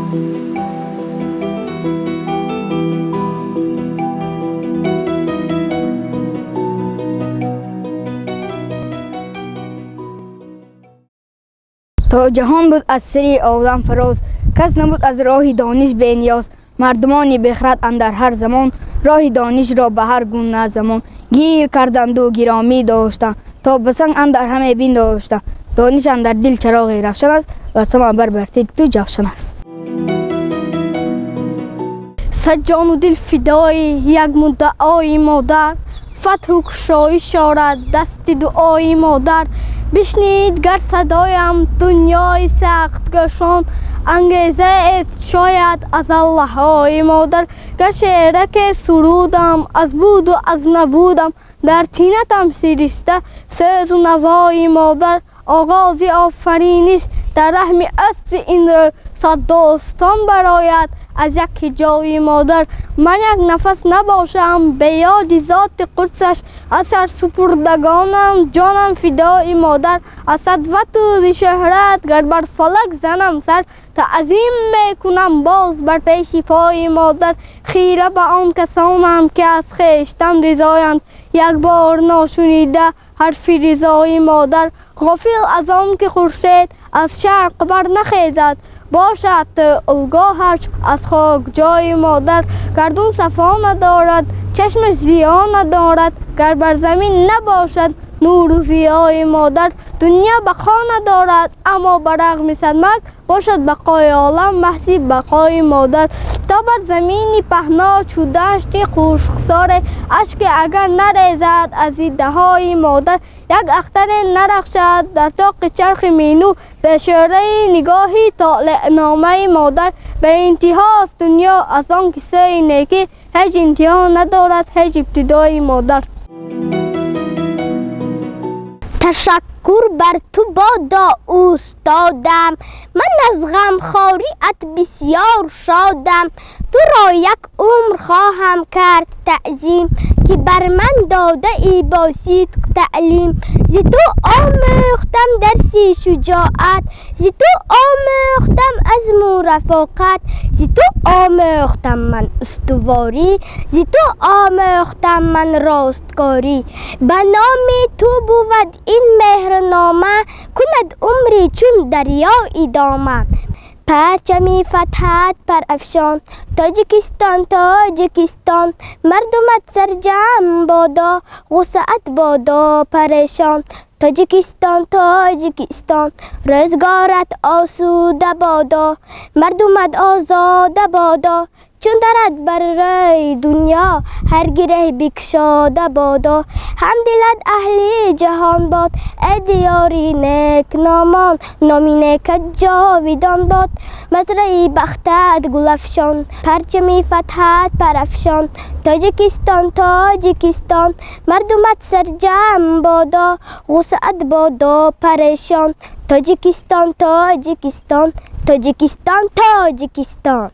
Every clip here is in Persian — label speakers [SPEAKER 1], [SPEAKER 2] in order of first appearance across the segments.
[SPEAKER 1] تا جهان بود از سری عالم فراز، کس نبود از راه دانش بی نیاز. مردمانی بخرد اندر هر زمان، راه دانش را به هر گونه زمان. گیر کردند و گرامی داشتند، تا به سنگ اندر همه بین داشتند. دانش اندر دل چراغ روشن است، و سما بر تیغ تو جوشن است.
[SPEAKER 2] صد جان و دل فدای یک مدعای مادر، فتح و گشایش آرد دست دعای مادر. بشنید گر صدایم دنیای سخت گشان، انگیزه است شاید از الله های مادر. گر شعرک سرودم از بود و از نبودم، در طینتم سیرشته ساز و نوای مادر. آغازی آفرینش در رحم است این رو، صد داستان برآید از یک جای مادر. من یک نفس نباشم به یاد ذات قدسش، از سر سپردگانم جانم فدای مادر. از صدوت و شهرت گر بر فلک زنم سر، تعظیم میکنم باز بر پیش پای مادر. خیره به آن کسانم که از خویشتن رضایند، یک بار ناشنیده حرف رضای مادر. غافل از آن که خورشید از شرق بر نخیزد، باشد الگاهش از خاک جای مادر. گردون صفا ندارد چشمش ضیا ندارد، گر بر زمین نباشد نور و ضیای مادر. دنیا بقا ندارد اما بر رغم صدمت، باشد بقای عالم محض بقای مادر. تا بر زمینی پهنا چو دشت خشکسار، اشک اگر نریزد از دهای مادر. یک اختر نرخشد در طاق چرخ مینو، به اشاره نگاهی طالع نامه مادر. به انتهاست دنیا از آن کیسه نیکی، هیچ انتها ندارد هیچ ابتدای مادر.
[SPEAKER 3] تشکر بر تو بادا اوستادم، من از غمخواریت بسیار شادم. تو را یک عمر خواهم کرد تعظیم، که بر من داده ای با صدق تعلیم. ز تو آموختم درسی شجاعت، ز تو آموختم عزم و رفاقت. ز تو آموختم من استواری، ز تو آموختم من راستکاری. به نام تو بود این مهرنامه، کند عمری چون دریا ادامه. پرچمی فتحت پر افشان، تاجیکستان تاجیکستان. مردمت سرجم بادا، غصت بادا پریشان. تاجیکستان تاجیکستان، روزگارت آسوده بادا. مردمت آزاده بادا، چون درد بر رای دنیا هر گره بکشاده بادا. همدلت اهل جهان باد، ای دیاری نیک نامان. نامی نیکت جاویدان باد، مزرعی بختت گل افشان. پرچمی فتحت پرافشان، تاجیکستان تاجیکستان. مردمت سرجم بادا، غصت بادا پریشان. تاجیکستان تاجیکستان، تاجیکستان تاجیکستان.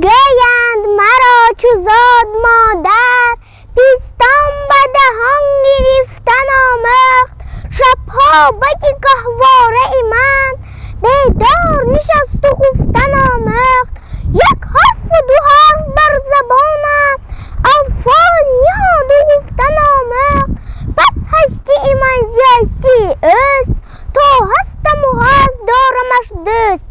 [SPEAKER 4] گویند مرا چو زاد مادر، پیستان به دهان گرفتن آموخت. شبها بگی گهواره من، بیدار نشست و خفتن آموخت. یک حرف و دو حرف بر زبانم، الفاظ نهاد و گفتن آموخت. پس هستی من زیستی است، تا هستم و هست دارمش دوست.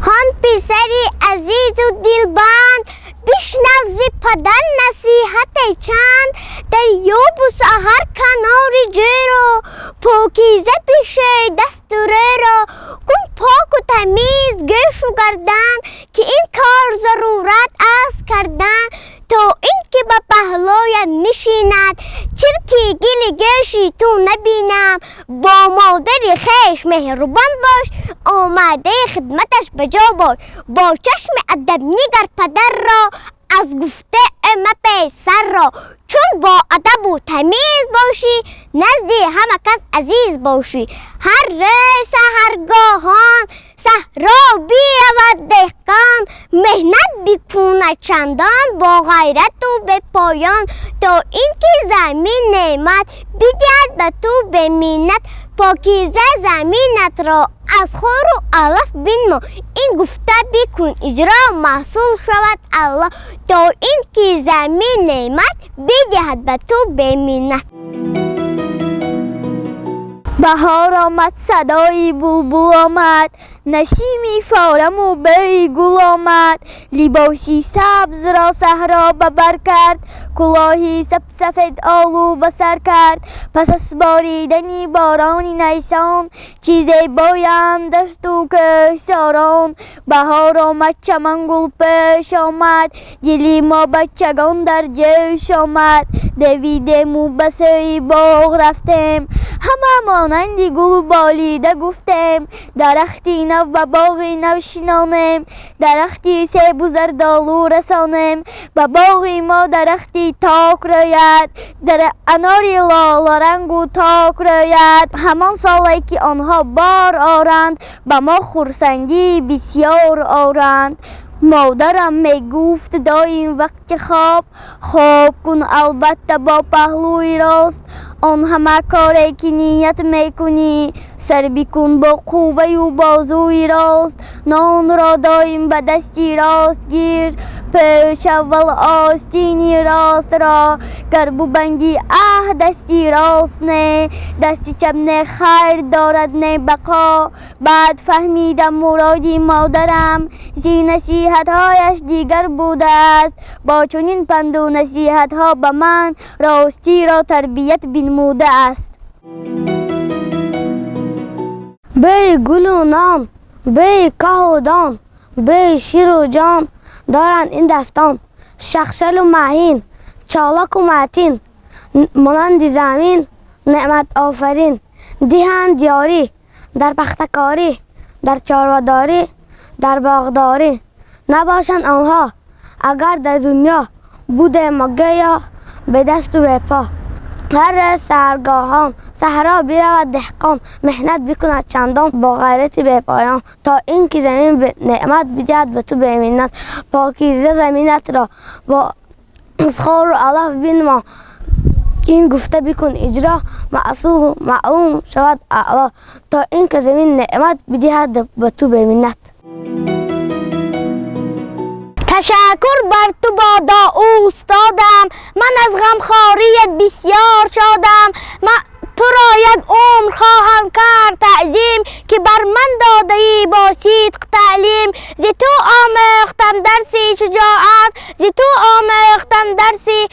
[SPEAKER 4] هم پسری عزیز و دلبند، بشنو ز پدر نصیحت چند. دریاب و سحر کنار جیرو، پاکیزه پیش دستوره را. کن پاک و تمیز گوش و گردن، که این کار ضرورت است کردن. تا اینکه به پهلویت نشیند، چرکی گل گوشی تو نبینم. با مادر خویش مهربان باش، آماده خدمتش بجا باش. با چشم ادب نگر پدر را، از گفته مپیچ سر را چون با ادب و تمیز باشی نزد همه کس عزیز باشی هر روز سحرگاهان صحرا بیرود دهقان مهنت بکند چندان با غیرت و به پایان تا اینکه زمین نعمت بدهد به تو به منت پاکیزه زمینت را از خور و علف بنما این گفته بکن اجرا محصول شود الله تا اینکه زمین نعمت بدهد به تو به منت
[SPEAKER 3] بهار آمد صدای بلبل آمد نسیمی فارم و بوی گل آمد لباسی سبز را صحرا به بر کرد کلاهی سفید آلو به سر کرد پس از باریدن باران نیسان چیزی بایند دشت و کوهساران بهار آمد چمن گل پیش آمد دلی ما بچگان در جوش آمد دویدیم و به سوی باغ رفتیم همه مانندی گل بالیده گفتیم درختی نو و باغی نو شنانیم درختی سیب و زردالو رسانیم به باغی ما درختی تاک روید در اناری لاله رنگ و تاک روید همان سالی که آنها بار آرند به ما خرسندی بسیار آرند مادرم می گفت دایم وقت خواب کن البته با پهلوی راست آن همه کاری که نیت میکنی سر بکن با قوه و بازوی راست نان را دایم به دستی راست گیر پیش اول آستینی راست را گربو بندی دستی راست نه دستی چپ نه خیر دارد نه بقا بعد فهمیدم مرادی مادرم زی نصیحت هایش دیگر بوده است با چنین پند و نصیحت ها به من راستی را تربیت بنموده است
[SPEAKER 2] بی گل و نام بی که و دام بی شیر و جام دارند این دستان شخشل و مهین چالاک و متین مانند زمین نعمت آفرین دهند یاری در بختکاری در چاره‌داری در باغداری نباشند آنها اگر در دنیا بوده مگه به دست و به پا هر روز سحرگاهان صحرا بیرود دهقان محنت بکند چندان با غیرت به پایان تا اینکه زمین به نعمت بدهد به تو به منت پاکیزه زمینت را با خور و علف بنما این گفته بکن اجرا معلوم شود اعلا تا اینکه زمین نعمت بدهد به تو به منت
[SPEAKER 4] تشکر بر تو بادا اوستادم من از غمخواریت بسیار شادم تو را یک عمر خواهم کرد تعظیم که بر من داده ای با صدق تعلیم ز تو آموختم درسی شجاعت ز تو آموختم درسی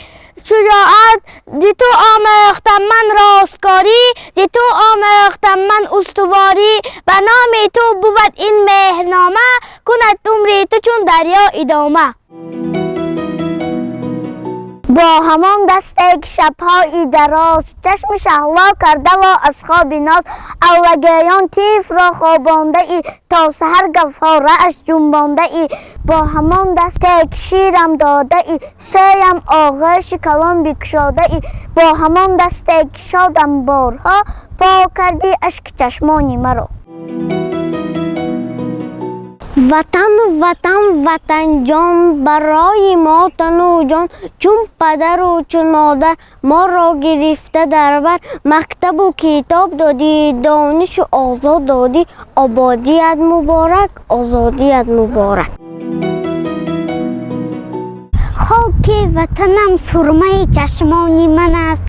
[SPEAKER 4] شجاعت ز تو آموختم من راستکاری ز تو آموختم من استواری به نام تو بود این مهرنامه کند عمر تو چون دریا ادامه
[SPEAKER 3] با همان دستک شب‌های دراز چشم شهلا کرده و از خواب ناز اولگیان تیف را خوابانده ای تا سحر گفاره اش جنبانده ای با همان دستک شیرم داده ای سیم آغوش کلام بکشاده ای با همان دستک شادم بارها پاک کردی اشک چشمانی مرا
[SPEAKER 4] وطن وطن وطن جان برای ما تن و جان چون پدر و چون مادر ما را گرفته در بر مکتب و کتاب دادی دانش و آزاد دادی آبادیت مبارک آزادیت مبارک خاک وطنم سرمه چشمانی من است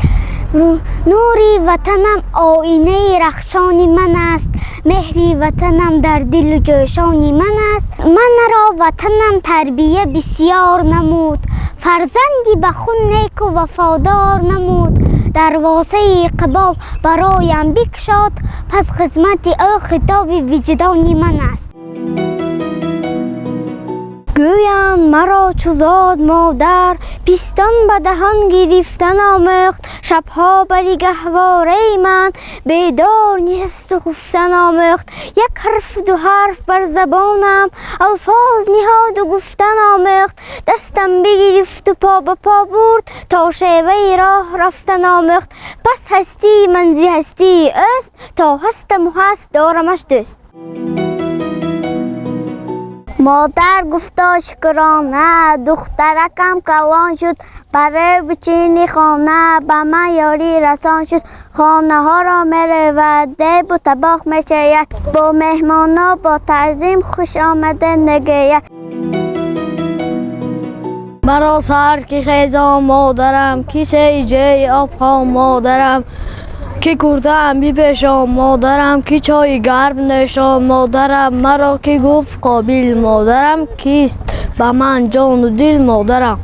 [SPEAKER 4] نوری وطنم آینه رخشانی من است مهری وطنم در دل جوشانی من است من را وطنم تربیه بسیار نمود فرزندی به خون نیک و وفادار نمود دروازه اقبال برایم بگشاد پس خدمت او خطاب وجدانی من است گویند مرا چو زاد مادر پیستان به دهان گرفتن آموخت شبها بر گهواره من بیدار نشست و خفتن آموخت یک حرف دو حرف بر زبانم الفاظ نهاد و گفتن آموخت دستم بگرفت و پا به پا برد تا شیوه راه رفتن آموخت پس هستی من زی هستی است تا هستم و هست دارمش دوست. مادر گفتا شکرانه دخترکم کلان شد برای بچینی خانه به من یاری رسان شد خانه ها را میرود دیب و طباخ میشوید با مهمانا با تعظیم خوش آمده نگوید.
[SPEAKER 2] مرا سر که خیزام مادرم کیسه جای آب خام مادرم کی کردم بی پیشام مادرم کی چای گرم نوشام مادرم مرا کی گفت قابل مادرم کیست به من جان و دل مادرم.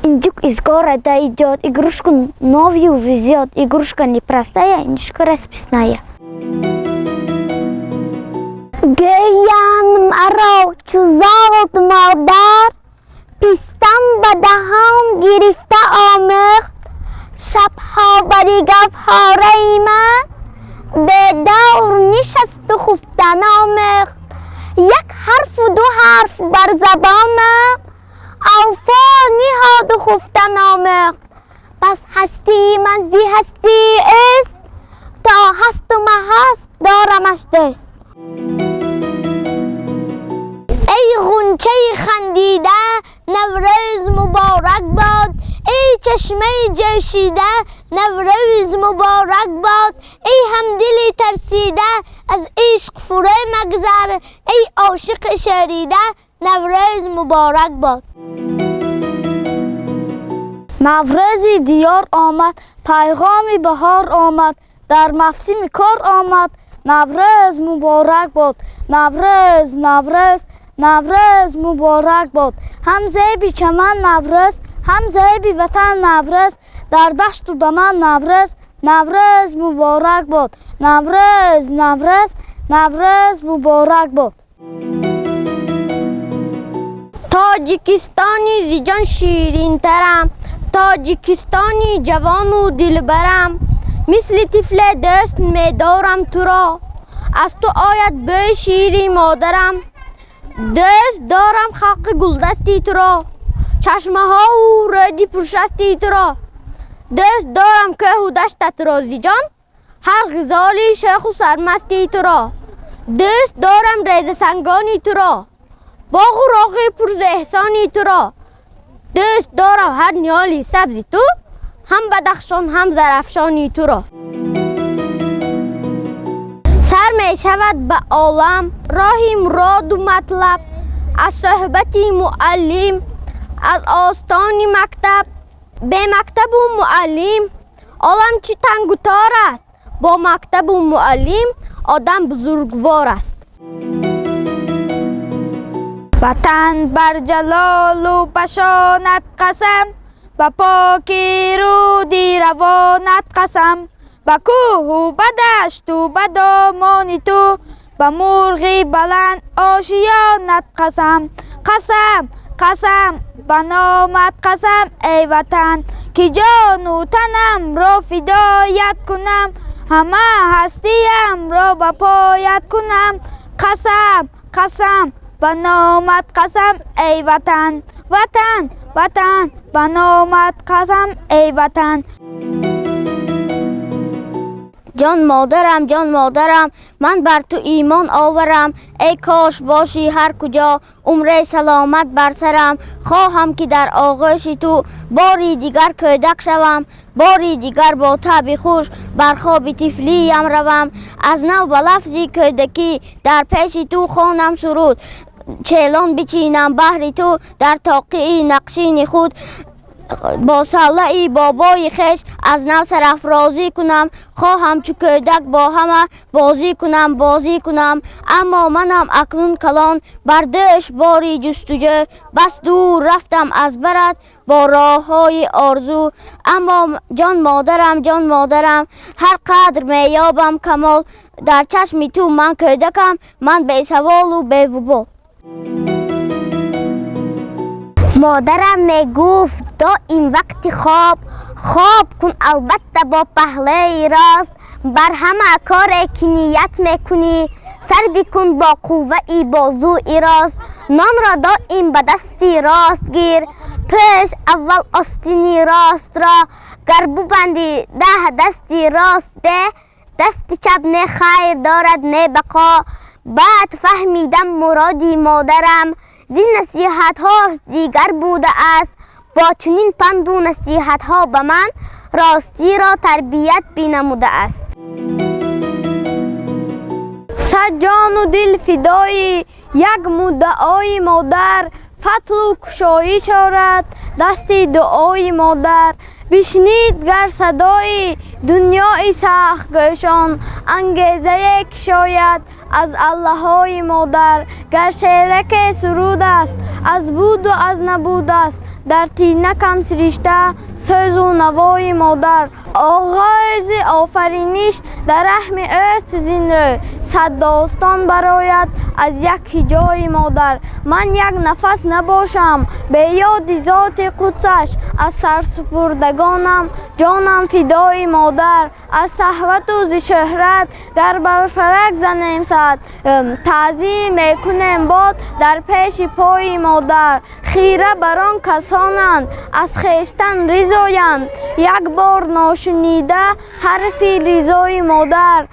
[SPEAKER 4] Индюк из города идет, игрушку новую везет, игрушка непростая, игрушка расписная. گویند مرا چو زاد مادر پیستم به دهان گرفته آموخت شبها بر گهواره من بیدار نشست و خفتن آموخت یک حرف و دو حرف بر زبانم الفاظ نهاد و خفتن آموخت پس هستی من زی هستی است تا هستم هست دارمش دوست. ای غنچه خندیده نوروز مبارک باد ای چشمه جوشیده نوروز مبارک باد ای همدلی ترسیده از عشق فرو مگذر ای عاشق شریده نوروز مبارک باد.
[SPEAKER 1] نوروزی دیار آمد پیغامی بهار آمد در موسم کار آمد نوروز مبارک باد نوروز نوروز نوروز مبارک باد هم زیبی چمن نوروز هم زیبی وطن نوروز در دشت و دمن نوروز نوروز مبارک باد نوروز نوروز نوروز مبارک باد.
[SPEAKER 2] تاجیکستانی زیجان شیرین ترم تاجیکستانی جوان و دلبرم مثل طفل دوست میدارم تو را از تو آید به شیری مادرم دوست دارم خاک گلدستی تو را چشمه ها و رودی پرشستی تو را دوست دارم که و دشتت را زیجان هر غزالی شیخ و سرمستی تو را دوست دارم ریز سنگانی تو را باغ و راغی پرز احسانی تو را دوست دارم هر نیالی سبزی تو هم بدخشان هم زرفشانی تو را. سر می شود به عالم راهی مراد و مطلب از صحبتی معلم از آستانی مکتب به مکتب و معلم عالم چی تنگ و تار است با مکتب و معلم آدم بزرگوار است.
[SPEAKER 1] وطن بر جلال و بشانت قسم و پاکی رودی روانت قسم به کوه و به دشت و به دامان تو به مرغی بلند آشیانت قسم قسم قسم به نامت قسم ای وطن که جان و تنم را فدایت کنم همه هستیم را به پایت کنم قسم قسم به نامت قسم ای وطن وطن وطن به نامت قسم ای وطن.
[SPEAKER 3] جان مادرم من بر تو ایمان آورم ای کاش باشی هر کجا عمر سلامت بر سرم خواهم که در آغوش تو باری دیگر کودک شوم باری دیگر با طبع خوش بر خواب طفلیم روم از نو به لفظی کودکی در پیش تو خوانم سرود چیلان بچینم بهر تو در تاقی نقشین خود با صلای بابای خش از نو سرافرازی کنم، خواهم چو کودک با همه بازی کنم. اما منم اکنون کلان بر دشواری جستجو، بس دور رفتم از برت با راه های آرزو. اما جان مادرم هر قدر میابم کمال، در چشم تو من کودکم، من بی سوال و بی وبال.
[SPEAKER 4] مادرم میگفت دائم وقتی خواب کن البته با پهلوی راست، بر همه کار که نیت میکنی سر بکن با قوه بازوی راست. نان را دائم به دستی راست گیر، پیش اول آستینی راست را گر ببندی 10 دستی راست ده، دست چپ نه خیر دارد نه بقا. بعد فهمیدم مرادی مادرم زین نصیحت هاش دیگر بوده است، با چنین پند و نصیحت ها به من راستی را تربیت بینموده است.
[SPEAKER 2] صد جان و دل فدای یک مدعای مادر، فتل و کشایی شارد دستی دعای مادر. بشنید گر صدای دنیای سخت گشان، انگیزه که شاید از الله های مادر. گر شعرک سرود است از بود و از نبود است، در تینکم سرشته سوز و نوای مادر. آغاز آفرینش در رحم اوست زین رو، صد داستان برآید از یک جای مادر. من یک نفس نباشم به یاد ذات قدسش، از سرسپردگانم جانم فدای مادر. از شهوت و ز شهرت گر بر فلک زنیم صد، تعظیم میکنیم باد در پیش پای مادر. خیره بر آن کسانند از خویشتن رضایند، یک بار ناشنیده حرف رضای مادر.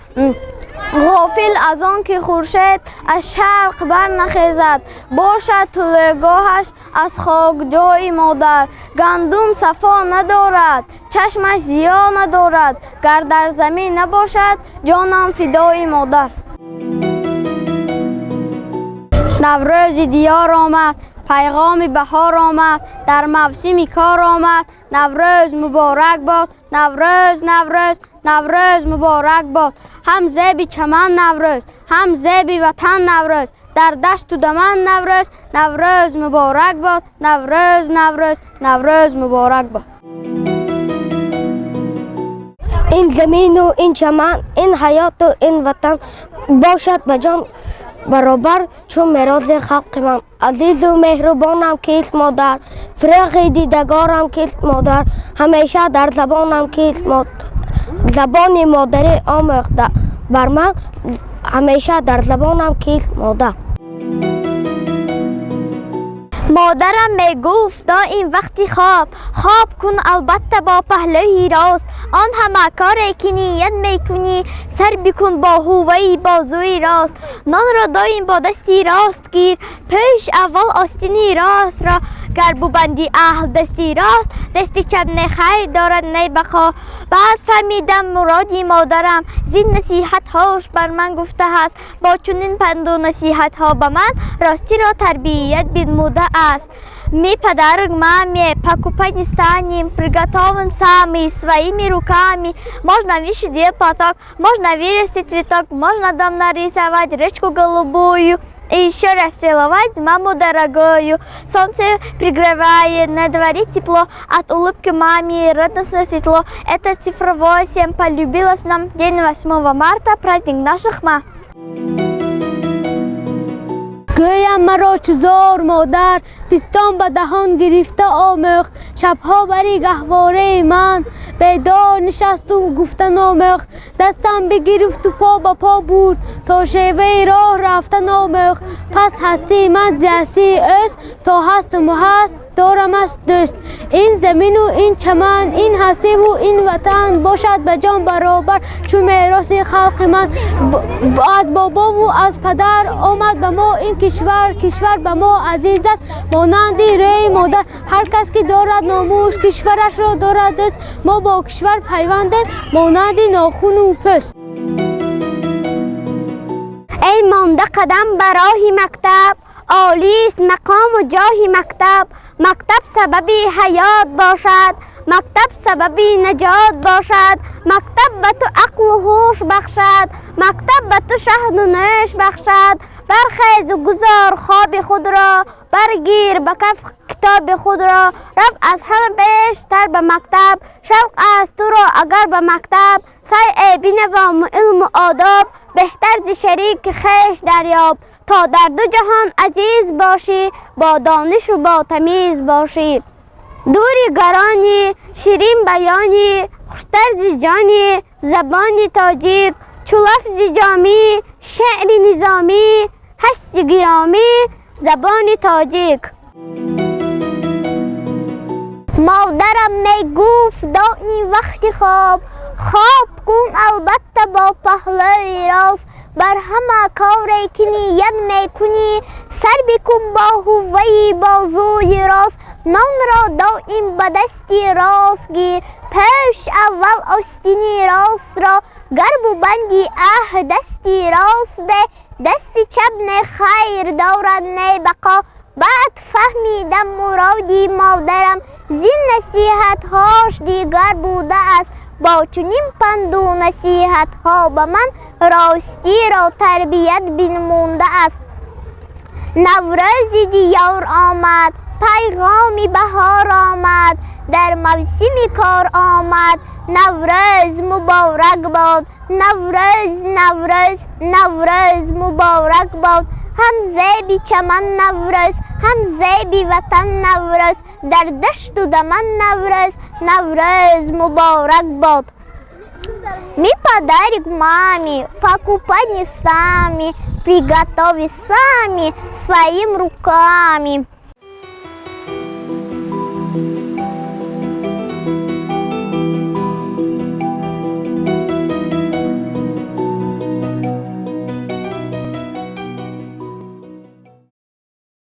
[SPEAKER 2] غافل از آن که خورشید از شرق برنخیزد، باشد طلوعگاهش از خاک جای مادر. گندم صفا ندارد چشمش ضیا ندارد، گر در زمین نباشد جانم فدای مادر. نوروز دیار آمد، پیغام بهار آمد، در موسم کار آمد. نوروز مبارک باد، نوروز مبارک باد. هم زیب چمن نوروز، هم زیب وطن نوروز، در دشت و دمن نوروز مبارک باد. نوروز مبارک باد.
[SPEAKER 5] این زمین و این چمن، این حیات و این وطن باشد به جان برابر چون میراث خلق من. عزیز و مهربانم کیست مادر، فراق دیدگارم کیست مادر، همیشه در زبانم کیست مادر، زبان مادری آموخته بر من، همیشه در زبانم کیست مادر.
[SPEAKER 3] مادرم میگفت دائم وقتی خواب کن البته با پهلوی راست، آن همه کاری که نیت میکنی سر بکن با هوای بازوی راست. نان را دائم با دستی راست گیر، پیش اول آستینی راست را گر ببندی اهل دستی راست، دستی چپ نه خیر دارد نه بقا. بعد فهمیدم مرادی مادرم زین نصیحت هاش بر من گفته است، با چنین پند و نصیحت ها به من рости тarbiyat бедмуда аст. Мы подарок маме покупать не станем, приготовим сами своими руками. Можно вышить платок, можно вырастить цветок, можно дом нарисовать речку голубую. И еще раз целовать маму дорогую. Солнце пригревает, на дворе тепло, от улыбки маме радостно светло. Это цифра 8 полюбилась нам, день 8 марта, праздник наших мам.
[SPEAKER 2] گویم مرا چوزار مادر، پستان به دهان گرفته آموخت. شبها بری گهواره من بیدار نشست و گفتن آموخت. دستم بگرفت و پا به پا بود تا شیوه راه رفتن آموخت. پس هستی من زیستی است تا هستم و هست دارم است دوست. این زمین و این چمن، این هستی و این وطن باشد به جان برابر چون میراث خلق من. از بابا و از پدر آمد به ما این کشور به ما عزیز است مانند ری مادر. هر کس که دارد ناموس کشورش را دارد دوست. ما با کشور پیوندیم مانند ناخن و پوست.
[SPEAKER 4] ای مانده قدم به راه مکتب، عالی است مقام و جاه مکتب. مکتب سببی حیات باشد، مکتب سببی نجات باشد. مکتب به تو عقل و هوش بخشد، مکتب به تو شهد و نوش بخشد. برخیز و گذار خواب خود را، برگیر به کف کتاب خود را. رفت از همه بیشتر به مکتب، شوق است تو را اگر به مکتب. سعی بنوام و علم و آداب، بهتر ز شریک خویش دریاب. تا در دو جهان عزیز باشی، با دانش و با تمیز باشی. دوری گرانی، شیرین بیانی، خوشتر ز جانی. زبانی تاجیک، چو لفظ جامی، شعر نظامی. هست گرامی، زبان تاجیک. مادرم می گفت دائم وقتی خواب، خواب کن البته با پهلوی راست. بر همه کاری که نیت می کنی، سر بکن با هوای بازوی راست. نان را دائم به دستی راست گیر، پیش اول آستین راست را. گرب و بندی دستی راست ده، دستی چپ نه خیر دارد نه بقا. بعد فهمیدم مرادی مادرم، زین نصیحت هاش دیگر بوده است. با چنین پند و نصیحت ها به من راستی را تربیت بنمونده است. نوروز دیار آمد، پیغامی بهار آمد، در موسم کار آمد. نوروز مبارک باد، نوروز نوروز نوروز مبارک باد. هم زیبی چمن نوروز، هم زیبی وطن نوروز. در دشت و دمن نوروز، نوروز مبارک باد. Мы подарок маме, покупать не сами, приготовить сами своими руками.